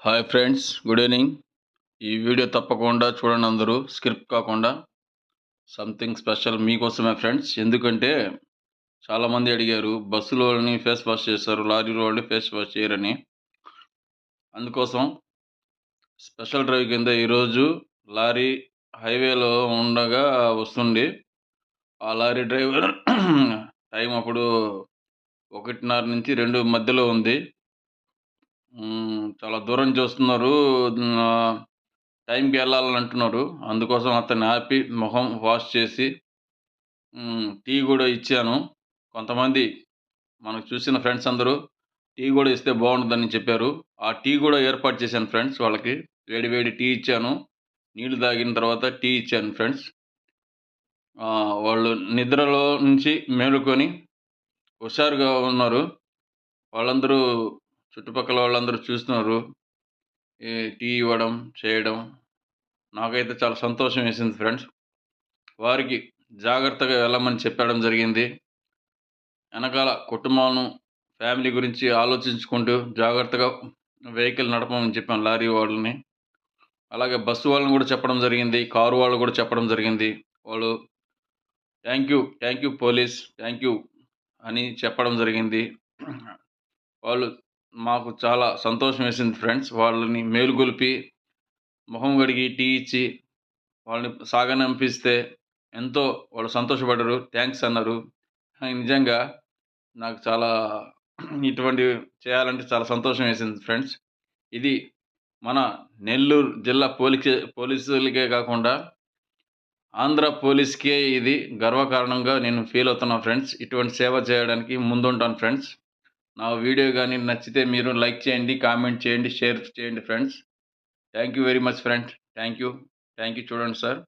Hi friends, good evening. ఈ video తప్పకుండా చూడండి, అందరూ స్క్రిప్ట్ కాకుండా. సంథింగ్ స్పెషల్ మీకోసమే ఫ్రెండ్స్. ఎందుకంటే చాలామంది అడిగారు, బస్సులో వాళ్ళని ఫేస్ వాష్ చేస్తారు, లారీలో వాళ్ళని ఫేస్ వాష్ చేయరని. అందుకోసం స్పెషల్ డ్రైవ్ కింద ఈరోజు లారీ హైవేలో ఉండగా వస్తుంది. ఆ లారీ డ్రైవర్ టైం అప్పుడు 1:30 నుంచి 2 మధ్యలో ఉంది. చాలా దూరం చూస్తున్నారు. టైంకి వెళ్ళాలని అంటున్నారు. అందుకోసం అతన్ని ఆపి మొహం వాష్ చేసి టీ కూడా ఇచ్చాను. కొంతమంది మనకు చూసిన ఫ్రెండ్స్ అందరూ టీ కూడా ఇస్తే బాగుంటుందని చెప్పారు. ఆ టీ కూడా ఏర్పాటు చేశాను ఫ్రెండ్స్. వాళ్ళకి వేడి వేడి టీ ఇచ్చాను. నీళ్లు తాగిన తర్వాత టీ ఇచ్చాను ఫ్రెండ్స్. వాళ్ళు నిద్రలో నుంచి మేలుకొని హుషారుగా ఉన్నారు. వాళ్ళందరూ చుట్టుపక్కల వాళ్ళందరూ చూస్తున్నారు. ఈ టీ ఇవ్వడం చేయడం నాకైతే చాలా సంతోషం వేసింది ఫ్రెండ్స్. వారికి జాగ్రత్తగా వెళ్ళమని చెప్పడం జరిగింది. వెనకాల కుటుంబం, ఫ్యామిలీ గురించి ఆలోచించుకుంటూ జాగ్రత్తగా వెహికల్ నడపమని చెప్పాను లారీ వాళ్ళని. అలాగే బస్సు వాళ్ళని కూడా చెప్పడం జరిగింది. కారు వాళ్ళు కూడా చెప్పడం జరిగింది. వాళ్ళు thank you police, thank you అని చెప్పడం జరిగింది. వాళ్ళు మాకు చాలా సంతోషం వేసింది ఫ్రెండ్స్. వాళ్ళని మేలుగొలిపి మొహం కడిగి టీ ఇచ్చి వాళ్ళని సాగనంపిస్తే ఎంతో వాళ్ళు సంతోషపడ్డారు. థ్యాంక్స్ అన్నారు. నిజంగా నాకు చాలా ఇటువంటివి చేయాలంటే చాలా సంతోషం వేసింది ఫ్రెండ్స్. ఇది మన నెల్లూరు జిల్లా పోలీసులకే కాకుండా ఆంధ్ర పోలీస్‌కే ఇది గర్వకారణంగా నేను ఫీల్ అవుతున్నా ఫ్రెండ్స్. ఇటువంటి సేవ చేయడానికి ముందుంటాను ఫ్రెండ్స్. నా వీడియో గాని నచ్చితే మీరు లైక్ చేయండి, కామెంట్ చేయండి, షేర్ చేయండి friends. Thank you very much friends. Thank you. చూడండి సార్.